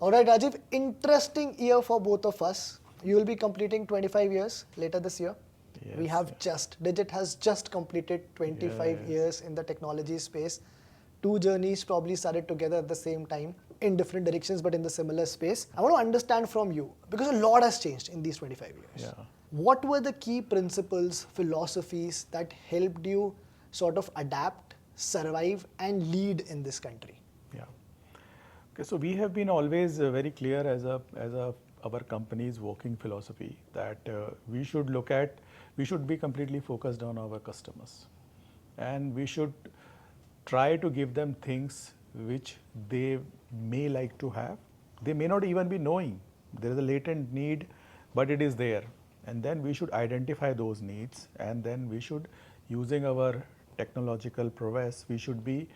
All right, Rajiv, interesting year for both of us. You will be completing 25 years later this year. We Yes, have yeah. Digit has just completed 25 Yes. years in the technology space. Two journeys probably started together at the same time in different directions but in the similar space. I want to understand from you, because a lot has changed in these 25 years. Yeah. What were the key principles, philosophies that helped you sort of adapt, survive, and lead in this country? Yeah. Okay, so we have been always very clear as a our company's working philosophy that we should be completely focused on our customers, and we should try to give them things which they may like to have. They may not even be knowing there is a latent need, but it is there, and then we should identify those needs, and then we should, using our technological prowess, we should be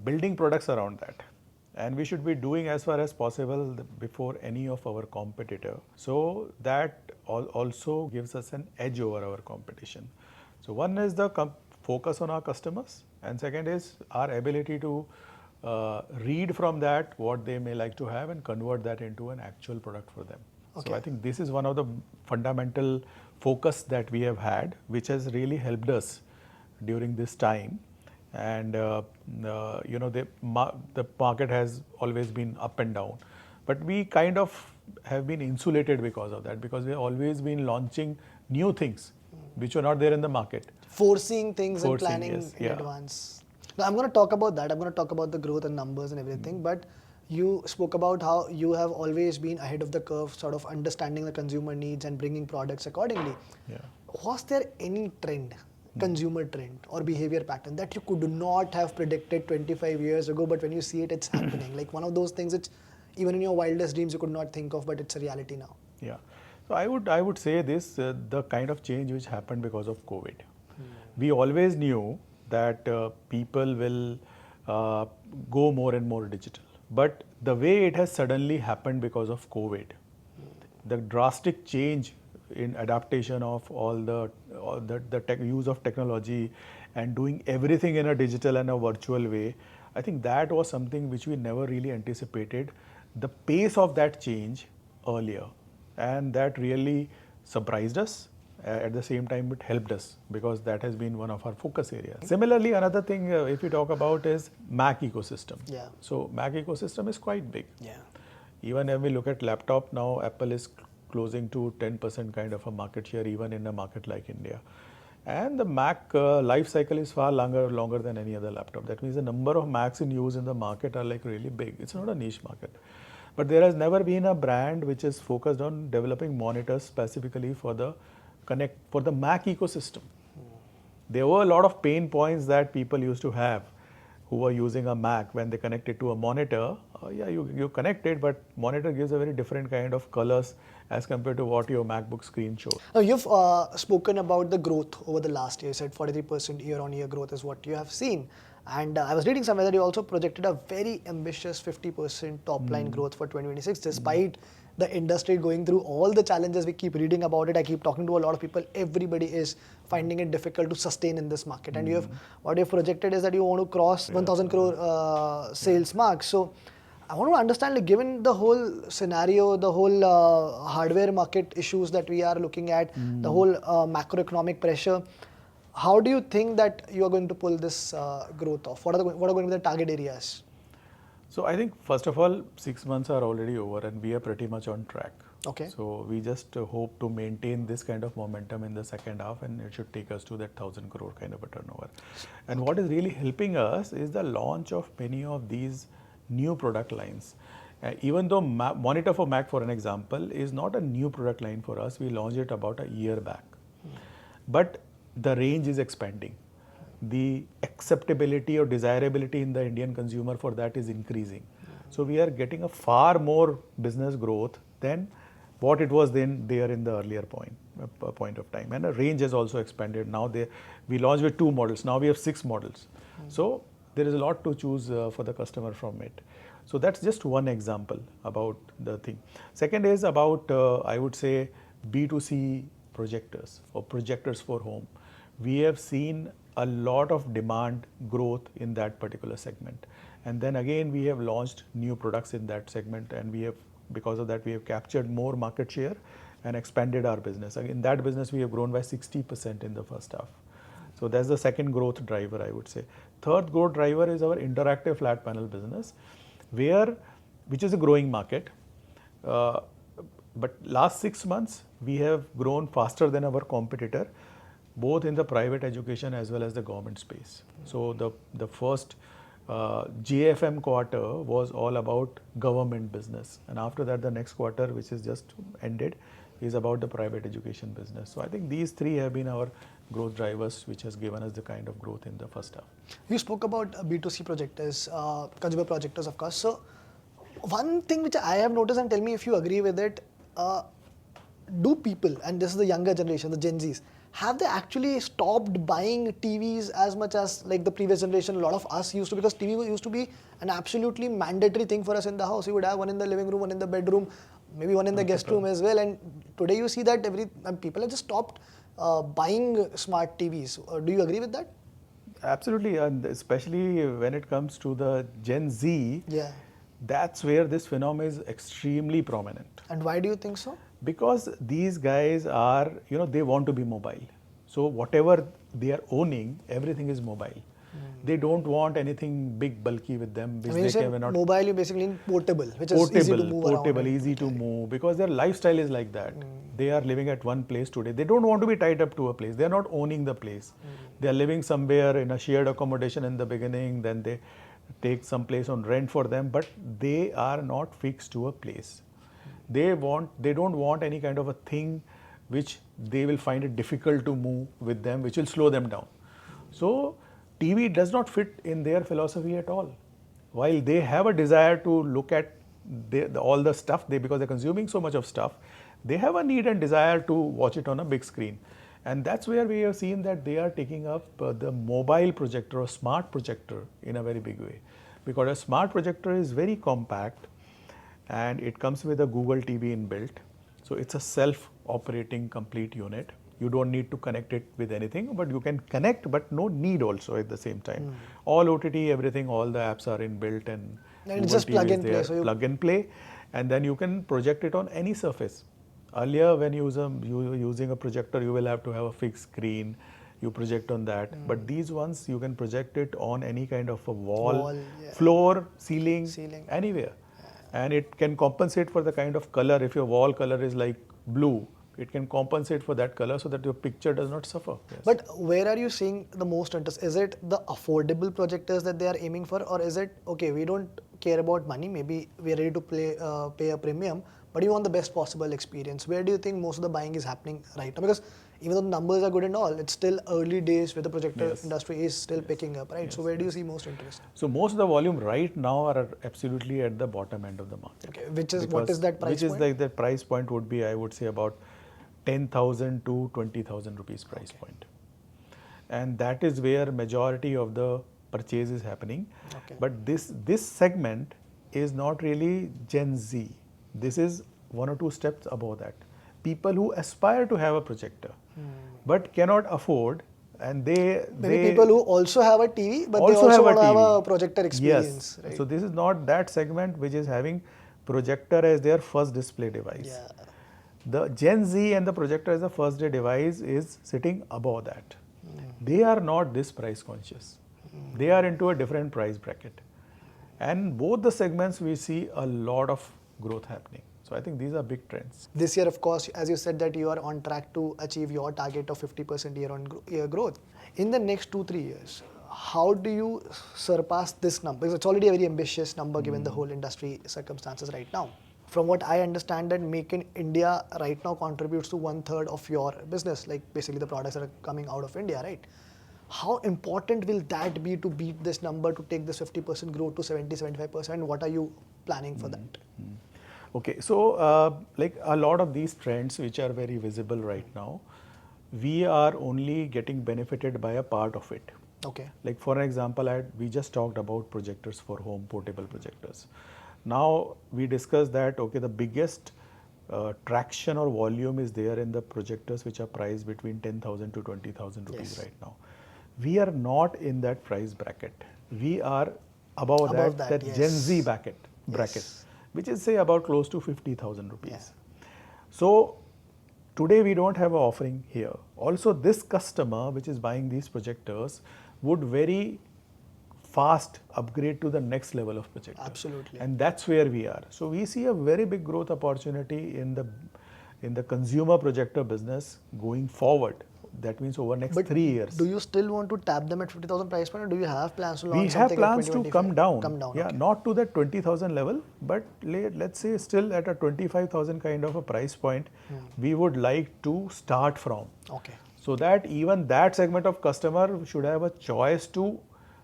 building products around that, and we should be doing as far as possible before any of our competitor, so that also gives us an edge over our competition. So one is the focus on our customers, and second is our ability to read from that what they may like to have and convert that into an actual product for them. Okay. So I think this is one of the fundamental focus that we have had, which has really helped us during this time. And the market has always been up and down, but we kind of have been insulated because of that, because we have always been launching new things which were not there in the market. Foreseeing things and Foreseeing, planning yes, in yeah. advance. Now, I'm going to talk about that. I'm going to talk about the growth and numbers and everything. But you spoke about how you have always been ahead of the curve, sort of understanding the consumer needs and bringing products accordingly. Yeah. Was there any trend, consumer trend or behavior pattern that you could not have predicted 25 years ago, but when you see it, it's happening? Like one of those things which even in your wildest dreams you could not think of, but it's a reality now. Yeah. So I would say this, the kind of change which happened because of COVID. We always knew that people will go more and more digital. But the way it has suddenly happened because of COVID, the drastic change in adaptation of all the use of technology and doing everything in a digital and a virtual way, I think that was something which we never really anticipated. The pace of that change earlier, and that really surprised us. At the same time, it helped us because that has been one of our focus areas. Similarly, another thing if we talk about is Mac ecosystem. Yeah. So Mac ecosystem is quite big. Yeah. Even when we look at laptop now, Apple is closing to 10% kind of a market share, even in a market like India. And the Mac life cycle is far longer than any other laptop. That means the number of Macs in use in the market are like really big. It's not a niche market. But there has never been a brand which is focused on developing monitors specifically for the Mac ecosystem. There were a lot of pain points that people used to have who were using a Mac when they connected to a monitor. Yeah, you connect it, but monitor gives a very different kind of colors as compared to what your MacBook screen shows. Now, you've spoken about the growth over the last year. You said 43% year-on-year growth is what you have seen. And I was reading somewhere that you also projected a very ambitious 50% top line growth for 2026, despite the industry going through all the challenges. We keep reading about it. I keep talking to a lot of people. Everybody is finding it difficult to sustain in this market. And what you've projected is that you want to cross 1,000 crore sales mark. So I want to understand, like, given the whole scenario, the whole hardware market issues that we are looking at, the whole macroeconomic pressure, how do you think that you are going to pull this growth off? What are going to be the target areas? So I think first of all, 6 months are already over and we are pretty much on track. Okay. So we just hope to maintain this kind of momentum in the second half, and it should take us to that 1,000 crore kind of a turnover. And what is really helping us is the launch of many of these new product lines. Even though monitor for Mac, for an example, is not a new product line for us, we launched it about a year back. But the range is expanding. The acceptability or desirability in the Indian consumer for that is increasing. So we are getting a far more business growth than what it was then there in the earlier point of time. And the range has also expanded. Now we launched with 2 models. Now we have 6 models. So there is a lot to choose for the customer from it. So that's just one example about the thing. Second is about, I would say, B2C projectors or projectors for home. We have seen a lot of demand growth in that particular segment. And then again, we have launched new products in that segment, and we have Because of that, we have captured more market share and expanded our business. In that business, we have grown by 60% in the first half. So that's the second growth driver, I would say. Third growth driver is our interactive flat panel business, which is a growing market. But last 6 months, we have grown faster than our competitor, both in the private education as well as the government space. So the first GFM quarter was all about government business, and after that the next quarter, which is just ended, is about the private education business. So I think these three have been our growth drivers, which has given us the kind of growth in the first half. You spoke about B2C projectors, consumer projectors, of course. So one thing which I have noticed, and tell me if you agree with it, do people, and this is the younger generation, the Gen Zs, have they actually stopped buying TVs as much as like the previous generation? A lot of us used to, because TV used to be an absolutely mandatory thing for us in the house. You would have one in the living room, one in the bedroom, maybe one in the guest room as well. And today you see that people have just stopped buying smart TVs. Do you agree with that? Absolutely, and especially when it comes to the Gen Z, that's where this phenomenon is extremely prominent. And why do you think so? Because these guys are, they want to be mobile. So whatever they are owning, everything is mobile. They don't want anything big, bulky with them. Which when you say mobile, you basically mean portable, which is easy to move around. Easy to move, because their lifestyle is like that. They are living at one place today. They don't want to be tied up to a place. They are not owning the place. They are living somewhere in a shared accommodation in the beginning, then they take some place on rent for them, but they are not fixed to a place. They don't want any kind of a thing which they will find it difficult to move with them, which will slow them down. So TV does not fit in their philosophy at all. While they have a desire to look at all the stuff, because they're consuming so much of stuff, they have a need and desire to watch it on a big screen. And that's where we have seen that they are taking up the mobile projector or smart projector in a very big way. Because a smart projector is very compact, and it comes with a Google TV inbuilt. So it's a self-operating complete unit. You don't need to connect it with anything, but you can connect, but no need also at the same time. All OTT, everything, all the apps are inbuilt, and it's just plug and play. So plug and play, and then you can project it on any surface. Earlier, when you were using a projector, you will have to have a fixed screen. You project on that. But these ones, you can project it on any kind of a wall, floor, ceiling, anywhere. And it can compensate for the kind of color. If your wall color is like blue, it can compensate for that color so that your picture does not suffer. But where are you seeing the most interest? Is it the affordable projectors that they are aiming for, or is it, okay, we don't care about money, maybe we are ready to pay a premium, but you want the best possible experience? Where do you think most of the buying is happening right now? Because even though the numbers are good and all, it's still early days where the projector industry is still picking up, right? So where do you see most interest? So most of the volume right now are absolutely at the bottom end of the market. Okay, what is that price point? Which is like the price point would be, I would say, about 10,000 to 20,000 rupees price point. And that is where majority of the purchase is happening. But this segment is not really Gen Z. This is one or two steps above that. People who aspire to have a projector but cannot afford, and maybe people who also have a TV but they also want to have a projector experience. Yes. Right? So this is not that segment which is having projector as their first display device. The Gen Z and the projector as a first day device is sitting above that. They are not this price conscious. They are into a different price bracket. And both the segments we see a lot of growth happening. So I think these are big trends. This year, of course, as you said, that you are on track to achieve your target of 50% year-on-year growth. In the next 2-3 years, how do you surpass this number? Because it's already a very ambitious number given the whole industry circumstances right now. From what I understand, that Make in India right now contributes to 1/3 of your business, like basically the products that are coming out of India, right? How important will that be to beat this number, to take this 50% growth to 70-75%? What are you planning for that? Okay, so like a lot of these trends which are very visible right now, we are only getting benefited by a part of it. Okay. Like for example, we just talked about projectors for home, portable projectors. Now we discussed that, okay, the biggest traction or volume is there in the projectors which are priced between 10,000 to 20,000 rupees right now. We are not in that price bracket. We are above that Gen Z bracket. which is say about close to 50,000 rupees. So today we don't have an offering here. Also, this customer which is buying these projectors would very fast upgrade to the next level of projector. Absolutely. And that's where we are. So we see a very big growth opportunity in the consumer projector business going forward. That means over next 3 years. Do you still want to tap them at 50,000 price point, or do you have plans to launch We have something plans at to 2025? come down. Come down, Yeah, okay. not to that 20,000 level, but let's say still at a 25,000 kind of a price point, we would like to start from. Okay. So that even that segment of customer should have a choice to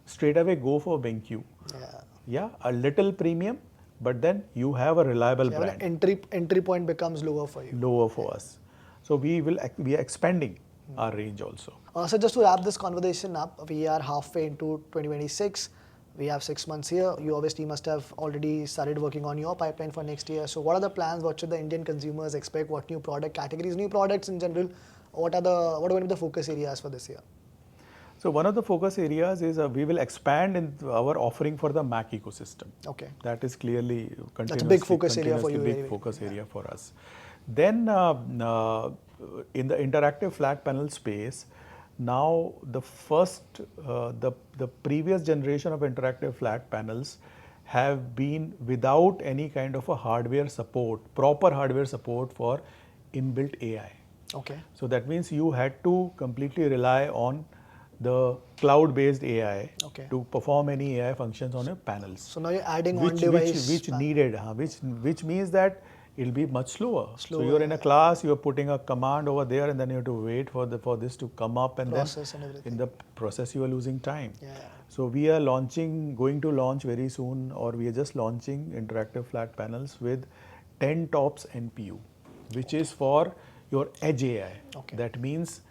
straight away go for BenQ. Yeah. Yeah, a little premium, but then you have a reliable Yeah, brand. entry point becomes lower for you. Lower for us. So we are expanding our range also. So just to wrap this conversation up, we are halfway into 2026. We have 6 months here. You obviously must have already started working on your pipeline for next year. So what are the plans? What should the Indian consumers expect? What new product categories, new products in general? What are going to be the focus areas for this year? So one of the focus areas is we will expand in our offering for the Mac ecosystem. Okay. That is clearly That's a big focus area for you. Big focus area for us. Then in the interactive flat panel space, now the previous generation of interactive flat panels have been without any kind of a hardware support, proper hardware support for inbuilt AI. Okay. So that means you had to completely rely on the cloud-based AI to perform any AI functions on your panels. So now you're adding on-device, which means that it'll be much slower. So you're in a class, you're putting a command over there, and then you have to wait for this to come up, and process then and everything. in the process you are losing time. Yeah. So we are going to launch very soon, or we are just launching interactive flat panels with 10 TOPS NPU, which is for your edge AI. Okay. That means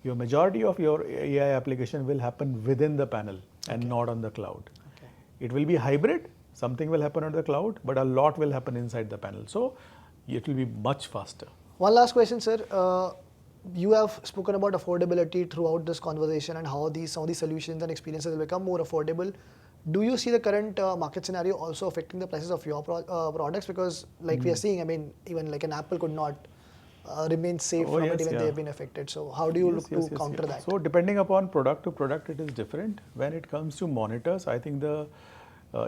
your majority of your AI application will happen within the panel and not on the cloud. Okay. It will be hybrid. Something will happen on the cloud, but a lot will happen inside the panel. So it will be much faster. One last question, sir. You have spoken about affordability throughout this conversation and how some of these solutions and experiences will become more affordable. Do you see the current market scenario also affecting the prices of your products? Because like we are seeing, I mean, even like an Apple could not remain safe from it, even they have been affected. So how do you look to counter that? So depending upon product to product, it is different. When it comes to monitors, I think the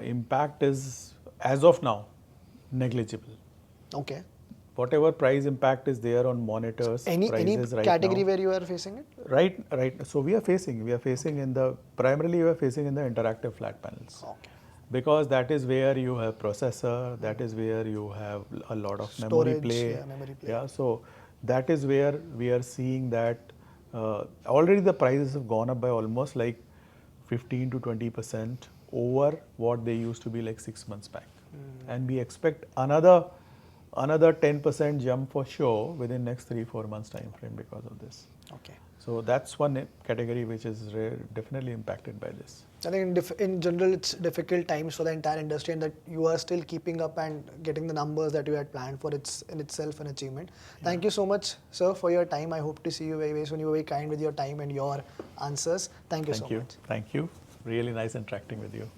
impact is, as of now, negligible. Okay. Whatever price impact is there on monitors, Any right category now, where you are facing it? Right. So we are facing primarily we are facing in the interactive flat panels. Okay. Because that is where you have processor, that is where you have a lot of Storage, memory play. memory play. Yeah, so that is where we are seeing that already the prices have gone up by almost like 15 to 20% over what they used to be like 6 months back. And we expect another 10% jump for sure within next 3-4 months time frame because of this. Okay. So that's one category which is definitely impacted by this. I think in general, it's difficult times for the entire industry, and that you are still keeping up and getting the numbers that you had planned for. It's in itself an achievement. Yeah. Thank you so much, sir, for your time. I hope to see you very, very soon. You were very kind with your time and your answers. Thank you so much. Thank you. Really nice interacting with you.